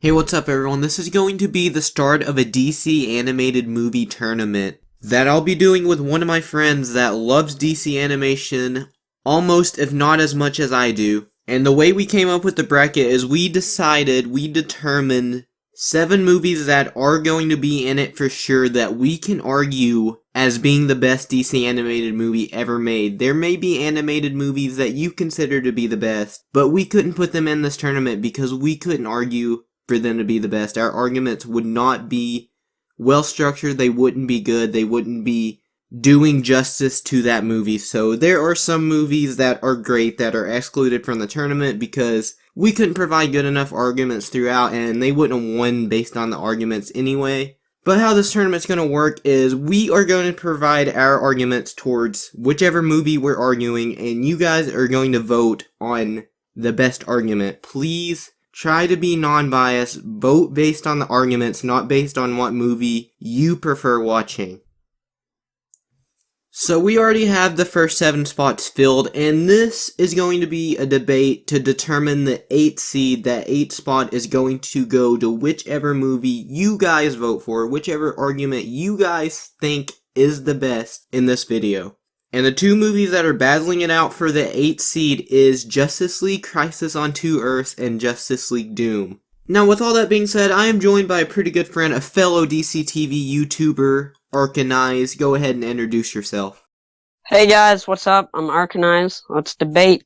Hey, what's up everyone? This is going to be the start of a DC animated movie tournament that I'll be doing with one of my friends that loves DC animation almost if not as much as I do. And the way we came up with the bracket is we determined 7 movies that are going to be in it for sure that we can argue as being the best DC animated movie ever made. There may be animated movies that you consider to be the best, but we couldn't put them in this tournament because we couldn't argue for them to be the best. Our arguments would not be well structured, they wouldn't be good, they wouldn't be doing justice to that movie. So there are some movies that are great that are excluded from the tournament because we couldn't provide good enough arguments throughout and they wouldn't have won based on the arguments anyway. But how this tournament's going to work is we are going to provide our arguments towards whichever movie we're arguing and you guys are going to vote on the best argument. Please try to be non-biased, vote based on the arguments, not based on what movie you prefer watching. So we already have the first 7 spots filled, and this is going to be a debate to determine the 8th seed. That 8th spot is going to go to whichever movie you guys vote for, whichever argument you guys think is the best in this video. And the 2 movies that are battling it out for the 8th seed is Justice League Crisis on 2 Earths and Justice League Doom. Now with all that being said, I am joined by a pretty good friend, a fellow DC TV YouTuber, Arkanize. Go ahead and introduce yourself. Hey guys, what's up? I'm Arkanize. Let's debate.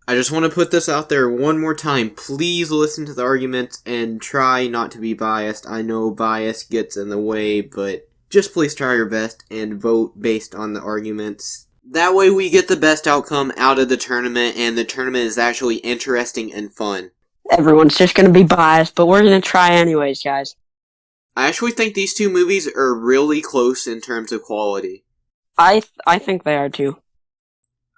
I just want to put this out there one more time. Please listen to the arguments and try not to be biased. I know bias gets in the way, but just please try your best and vote based on the arguments. That way we get the best outcome out of the tournament and the tournament is actually interesting and fun. Everyone's just gonna be biased, but we're gonna try anyways, guys. I actually think these 2 movies are really close in terms of quality. I think they are too.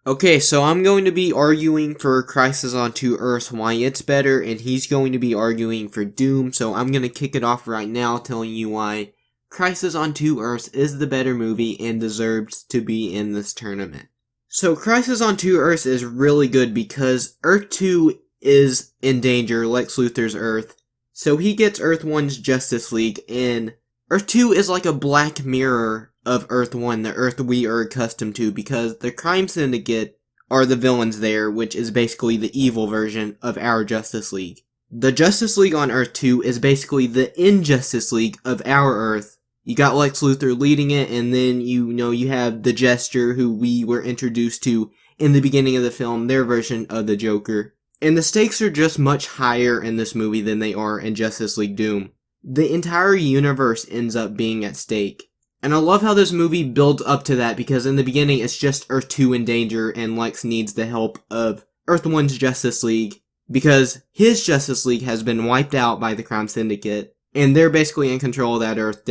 Okay, so I'm going to be arguing for Crisis on 2 Earths, why it's better, and he's going to be arguing for Doom, so I'm going to kick it off right now telling you why Crisis on 2 Earths is the better movie and deserves to be in this tournament. So Crisis on 2 Earths is really good because Earth 2 is in danger, Lex Luthor's Earth. So he gets Earth 1's Justice League, and Earth 2 is like a black mirror of Earth 1, the Earth we are accustomed to, because the Crime Syndicate are the villains there, which is basically the evil version of our Justice League. The Justice League on Earth 2 is basically the Injustice League of our Earth. You got Lex Luthor leading it, and then you have the Jester, who we were introduced to in the beginning of the film, their version of the Joker. And the stakes are just much higher in this movie than they are in Justice League Doom. The entire universe ends up being at stake. And I love how this movie builds up to that, because in the beginning it's just Earth 2 in danger, and Lex needs the help of Earth 1's Justice League, because his Justice League has been wiped out by the Crime Syndicate, and they're basically in control of that Earth.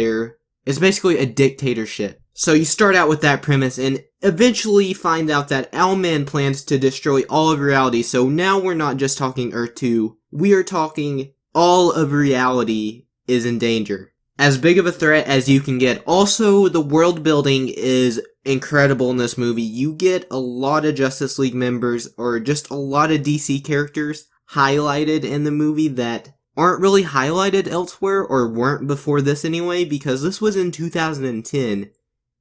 It's basically a dictatorship. So you start out with that premise and eventually find out that Owlman plans to destroy all of reality. So now we're not just talking Earth 2, we are talking all of reality is in danger. As big of a threat as you can get. Also, the world building is incredible in this movie. You get a lot of Justice League members, or just a lot of DC characters highlighted in the movie that aren't really highlighted elsewhere, or weren't before this anyway, because this was in 2010.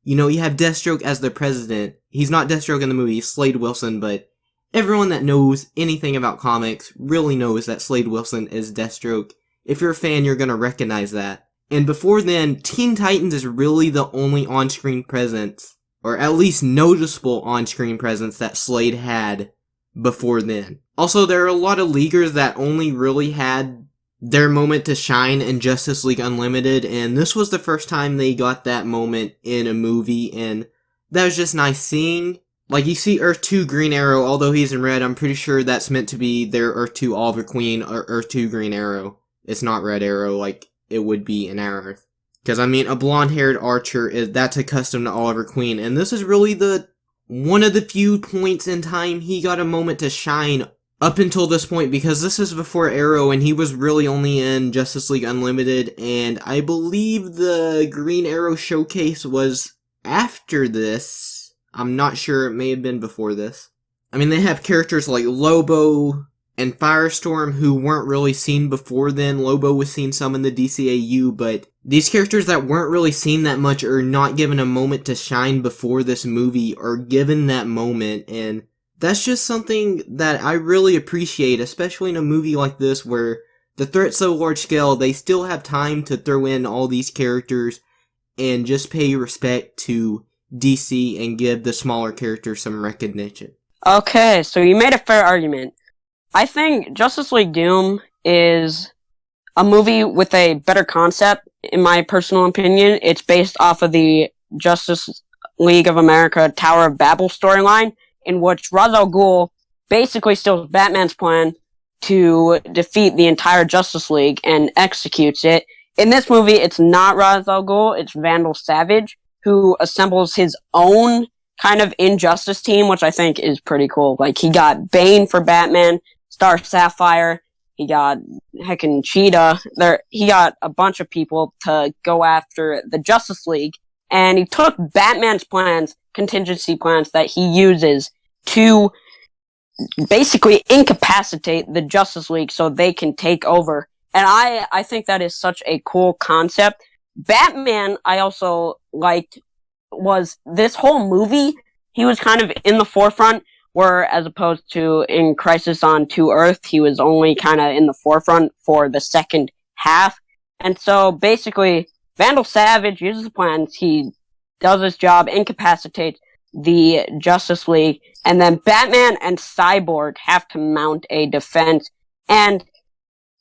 You have Deathstroke as the president. He's not Deathstroke in the movie, he's Slade Wilson, but everyone that knows anything about comics really knows that Slade Wilson is Deathstroke. If you're a fan, you're gonna recognize that. And before then, Teen Titans is really the only on-screen presence, or at least noticeable on-screen presence that Slade had before then. Also, there are a lot of Leaguers that only really had their moment to shine in Justice League Unlimited, and this was the first time they got that moment in a movie, and that was just nice seeing. Like, you see Earth 2 Green Arrow, although he's in red, I'm pretty sure that's meant to be their Earth 2 Oliver Queen, or Earth 2 Green Arrow. It's not Red Arrow like it would be in our Earth. Because, a blonde-haired archer, that's accustomed to Oliver Queen, and this is really one of the few points in time he got a moment to shine up until this point, because this is before Arrow, and he was really only in Justice League Unlimited, and I believe the Green Arrow showcase was after this. I'm not sure, it may have been before this. They have characters like Lobo and Firestorm, who weren't really seen before then. Lobo was seen some in the DCAU, but these characters that weren't really seen that much or not given a moment to shine before this movie are given that moment, and that's just something that I really appreciate, especially in a movie like this where the threat's so large scale, they still have time to throw in all these characters and just pay respect to DC and give the smaller characters some recognition. Okay, so you made a fair argument. I think Justice League Doom is a movie with a better concept, in my personal opinion. It's based off of the Justice League of America Tower of Babel storyline, in which Ra's al Ghul basically steals Batman's plan to defeat the entire Justice League and executes it. In this movie, it's not Ra's al Ghul, it's Vandal Savage, who assembles his own kind of Injustice team, which I think is pretty cool. Like, he got Bane for Batman, Star Sapphire, he got heckin' Cheetah. He got a bunch of people to go after the Justice League, and he took Batman's plans, contingency plans that he uses to basically incapacitate the Justice League so they can take over. And I think that is such a cool concept. Batman, I also liked, was this whole movie, he was kind of in the forefront, where as opposed to in Crisis on 2 Earth, he was only kind of in the forefront for the second half. And so basically, Vandal Savage uses the plans, he does his job, incapacitates the Justice League, and then Batman and Cyborg have to mount a defense. And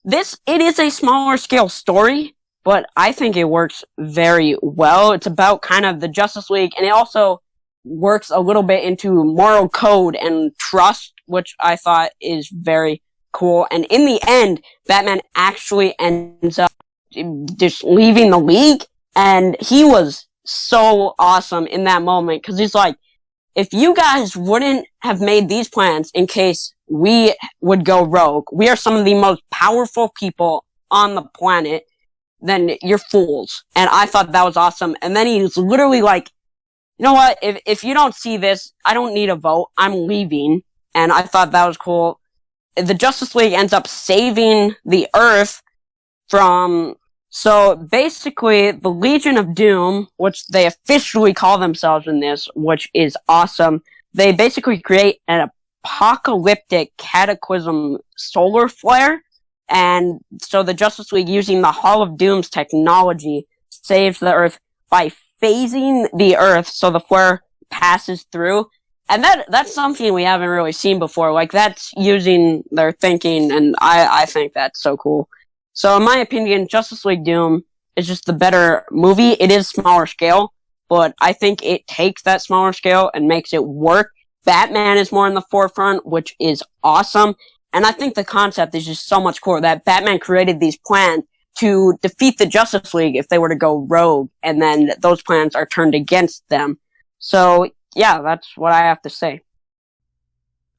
it is a smaller scale story, but I think it works very well. It's about kind of the Justice League, and it also works a little bit into moral code and trust, which I thought is very cool. And in the end, Batman actually ends up just leaving the League, and he was so awesome in that moment, because he's like, if you guys wouldn't have made these plans in case we would go rogue, we are some of the most powerful people on the planet, then you're fools. And I thought that was awesome. And then he's literally like, you know what, if you don't see this, I don't need a vote, I'm leaving. And I thought that was cool. The Justice League ends up saving the Earth from... So basically, the Legion of Doom, which they officially call themselves in this, which is awesome, they basically create an apocalyptic cataclysm solar flare, and so the Justice League, using the Hall of Doom's technology, saves the Earth by phasing the Earth so the flare passes through. And that's something we haven't really seen before. Like, that's using their thinking, and I think that's so cool. So in my opinion, Justice League Doom is just the better movie. It is smaller scale, but I think it takes that smaller scale and makes it work. Batman is more in the forefront, which is awesome. And I think the concept is just so much cooler, that Batman created these plans to defeat the Justice League if they were to go rogue, and then those plans are turned against them. So, yeah, that's what I have to say.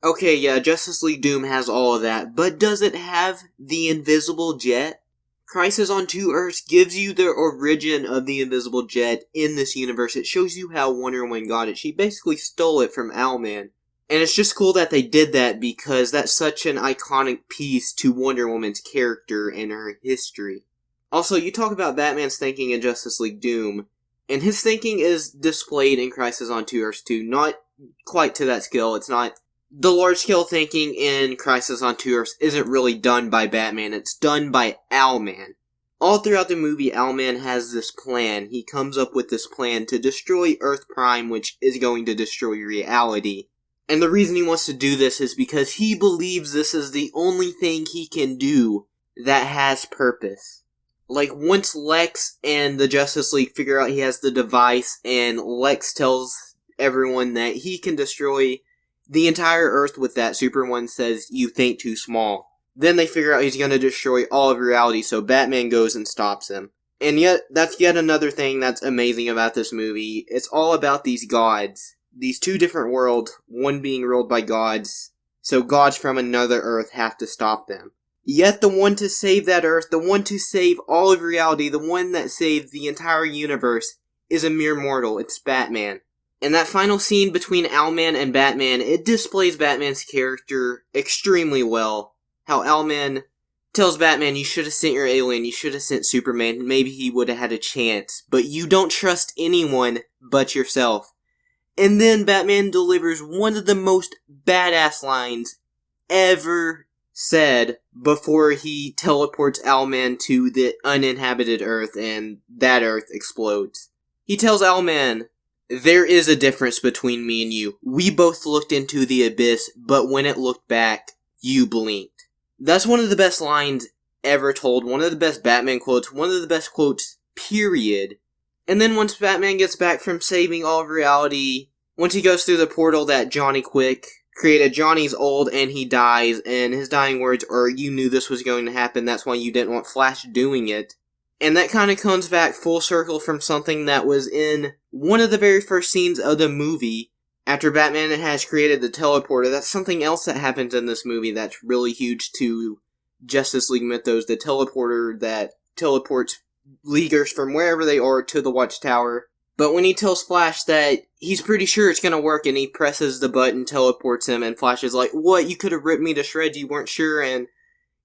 Okay, yeah, Justice League Doom has all of that, but does it have the Invisible Jet? Crisis on 2 Earths gives you the origin of the Invisible Jet in this universe. It shows you how Wonder Woman got it. She basically stole it from Owlman. And it's just cool that they did that, because that's such an iconic piece to Wonder Woman's character and her history. Also, you talk about Batman's thinking in Justice League Doom, and his thinking is displayed in Crisis on 2 Earths too. Not quite to that scale. It's not... The large-scale thinking in Crisis on 2 Earths isn't really done by Batman, it's done by Owlman. All throughout the movie, Owlman has this plan. He comes up with this plan to destroy Earth Prime, which is going to destroy reality. And the reason he wants to do this is because he believes this is the only thing he can do that has purpose. Like, once Lex and the Justice League figure out he has the device, and Lex tells everyone that he can destroy the entire Earth with that, Superman says, "You think too small." Then they figure out he's going to destroy all of reality, so Batman goes and stops him. And yet, that's yet another thing that's amazing about this movie. It's all about these gods. These two different worlds, one being ruled by gods, so gods from another Earth have to stop them. Yet the one to save that Earth, the one to save all of reality, the one that saves the entire universe, is a mere mortal. It's Batman. And that final scene between Owlman and Batman, it displays Batman's character extremely well. how Owlman tells Batman, you should have sent your alien, you should have sent Superman, maybe he would have had a chance, but you don't trust anyone but yourself. And then Batman delivers one of the most badass lines ever said before he teleports Owlman to the uninhabited Earth and that Earth explodes. He tells Owlman, there is a difference between me and you. We both looked into the abyss, but when it looked back, you blinked. That's one of the best lines ever told, one of the best Batman quotes, one of the best quotes, period. And then once Batman gets back from saving all of reality, once he goes through the portal that Johnny Quick created, Johnny's old and he dies, and his dying words are, you knew this was going to happen, that's why you didn't want Flash doing it. And that kind of comes back full circle from something that was in one of the very first scenes of the movie. After Batman has created the teleporter, that's something else that happens in this movie that's really huge to Justice League mythos. The teleporter that teleports Leaguers from wherever they are to the Watchtower. But when he tells Flash that he's pretty sure it's gonna work and he presses the button, teleports him, and Flash is like, what, you could have ripped me to shreds, you weren't sure? And,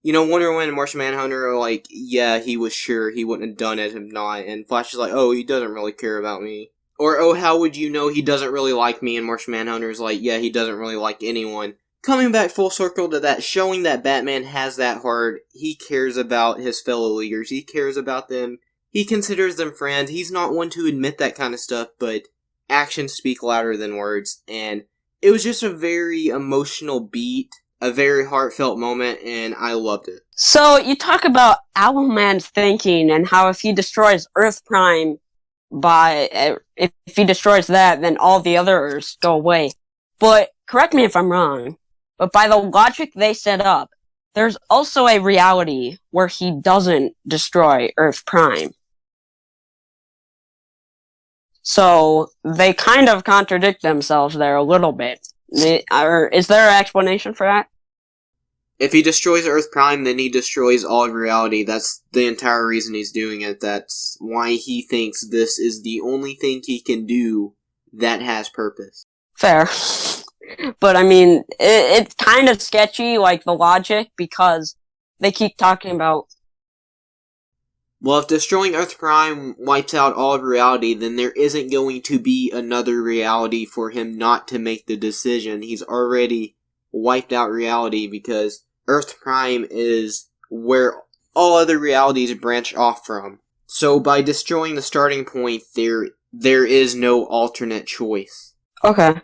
Wonder Woman and Martian Manhunter are like, yeah, he was sure, he wouldn't have done it if not. And Flash is like, oh, he doesn't really care about me. Or, oh, how would you know he doesn't really like me? And Martian Manhunter is like, yeah, he doesn't really like anyone. Coming back full circle to that, showing that Batman has that heart. He cares about his fellow Leaguers. He cares about them. He considers them friends. He's not one to admit that kind of stuff, but actions speak louder than words. And it was just a very emotional beat, a very heartfelt moment, and I loved it. So, you talk about Owlman's thinking and how if he destroys Earth Prime, if he destroys that, then all the other Earths go away. But, correct me if I'm wrong, but by the logic they set up, there's also a reality where he doesn't destroy Earth Prime. So, they kind of contradict themselves there a little bit. Is there an explanation for that? If he destroys Earth Prime, then he destroys all of reality. That's the entire reason he's doing it. That's why he thinks this is the only thing he can do that has purpose. Fair. But, I mean, it's kind of sketchy, like, the logic, because they keep talking about... Well, if destroying Earth Prime wipes out all of reality, then there isn't going to be another reality for him not to make the decision. He's already wiped out reality because Earth Prime is where all other realities branch off from. So by destroying the starting point, there is no alternate choice. Okay.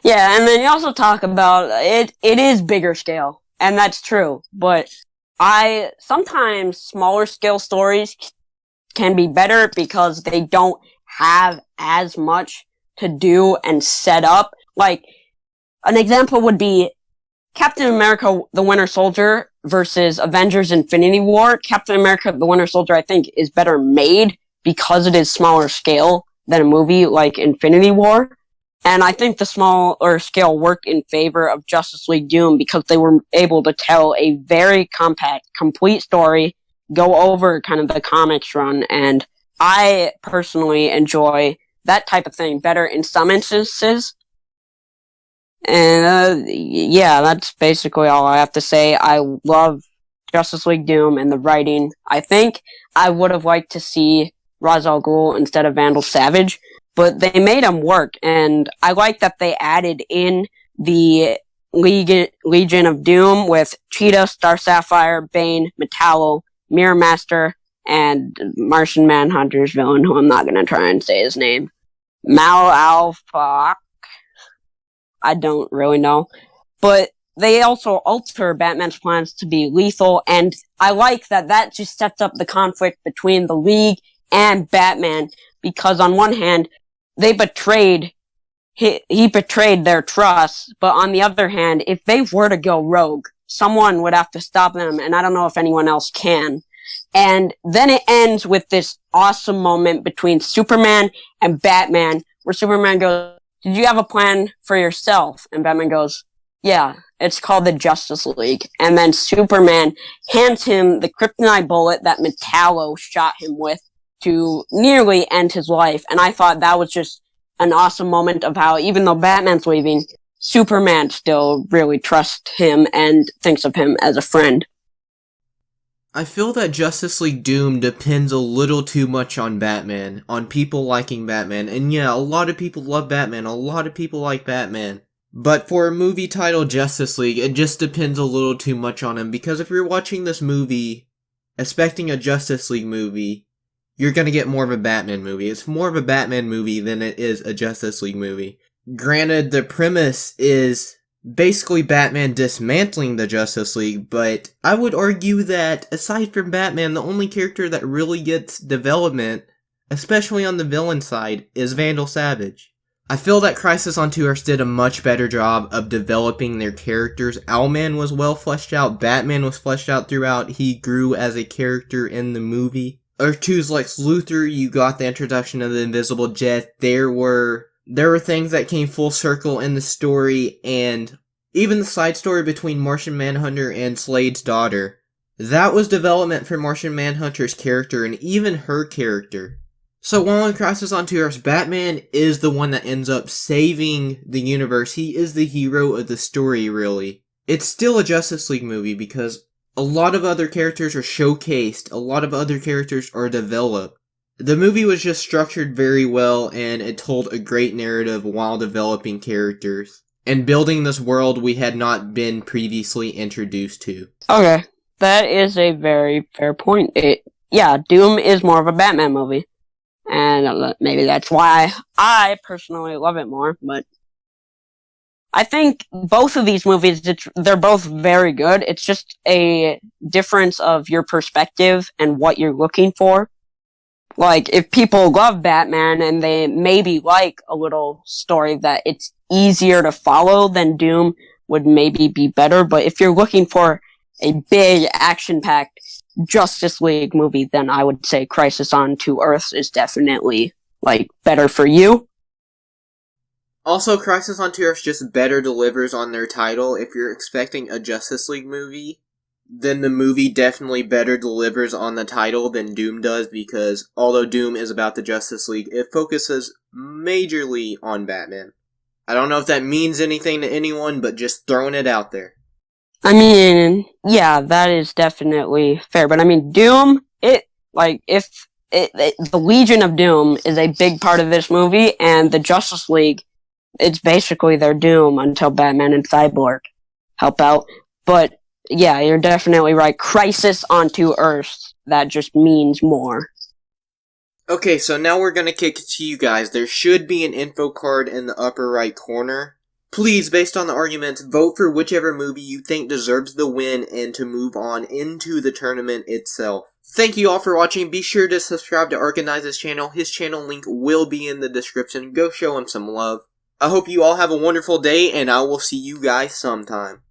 Yeah, and then you also talk about it is bigger scale, and that's true, but sometimes smaller scale stories can be better because they don't have as much to do and set up. Like, an example would be Captain America the Winter Soldier versus Avengers Infinity War. Captain America the Winter Soldier, I think, is better made because it is smaller scale than a movie like Infinity War. And I think the smaller scale worked in favor of Justice League Doom because they were able to tell a very compact, complete story, go over kind of the comics run, and I personally enjoy that type of thing better in some instances. And, yeah, that's basically all I have to say. I love Justice League Doom and the writing. I think I would have liked to see Ra's al Ghul instead of Vandal Savage, but they made him work, and I like that they added in the Legion of Doom with Cheetah, Star Sapphire, Bane, Metallo, Mirror Master, and Martian Manhunter's villain, who I'm not going to try and say his name. Mal Al-Faq. I don't really know. But they also alter Batman's plans to be lethal, and I like that just sets up the conflict between the League and Batman, because on one hand, they betrayed, he betrayed their trust, but on the other hand, if they were to go rogue, someone would have to stop them, and I don't know if anyone else can. And then it ends with this awesome moment between Superman and Batman, where Superman goes, "Did you have a plan for yourself?" And Batman goes, "Yeah, it's called the Justice League." And then Superman hands him the kryptonite bullet that Metallo shot him with to nearly end his life. And I thought that was just an awesome moment of how, even though Batman's leaving, Superman still really trusts him and thinks of him as a friend. I feel that Justice League Doom depends a little too much on Batman, on people liking Batman, and yeah, a lot of people love Batman, a lot of people like Batman. But for a movie titled Justice League, it just depends a little too much on him, because if you're watching this movie, expecting a Justice League movie, you're gonna get more of a Batman movie. It's more of a Batman movie than it is a Justice League movie. Granted, the premise is basically Batman dismantling the Justice League, but I would argue that, aside from Batman, the only character that really gets development, especially on the villain side, is Vandal Savage. I feel that Crisis on Two Earths did a much better job of developing their characters. Owlman was well fleshed out, Batman was fleshed out throughout, he grew as a character in the movie. Earth 2's Lex Luthor, you got the introduction of the Invisible Jet, there were things that came full circle in the story, and even the side story between Martian Manhunter and Slade's daughter. That was development for Martian Manhunter's character, and even her character. So while in Crisis on Two Earths, Batman is the one that ends up saving the universe. He is the hero of the story, really. It's still a Justice League movie because a lot of other characters are showcased, a lot of other characters are developed. The movie was just structured very well, and it told a great narrative while developing characters, and building this world we had not been previously introduced to. Okay, that is a very fair point. Doom is more of a Batman movie, and maybe that's why I personally love it more, but I think both of these movies, they're both very good. It's just a difference of your perspective and what you're looking for. Like, if people love Batman and they maybe like a little story that it's easier to follow, then Doom would maybe be better. But if you're looking for a big, action-packed Justice League movie, then I would say Crisis on Two Earths is definitely, better for you. Also, Crisis on Two Earths just better delivers on their title. If you're expecting a Justice League movie, then the movie definitely better delivers on the title than Doom does, because although Doom is about the Justice League, it focuses majorly on Batman. I don't know if that means anything to anyone, but just throwing it out there. I mean, yeah, that is definitely fair, but I mean, Doom, the Legion of Doom is a big part of this movie, and the Justice League, it's basically their Doom until Batman and Cyborg help out, but yeah, you're definitely right. Crisis on Two Earths, that just means more. Okay, so now we're gonna kick it to you guys. There should be an info card in the upper right corner. Please, based on the arguments, vote for whichever movie you think deserves the win and to move on into the tournament itself. Thank you all for watching. Be sure to subscribe to Arkaniz's channel. His channel link will be in the description. Go show him some love. I hope you all have a wonderful day, and I will see you guys sometime.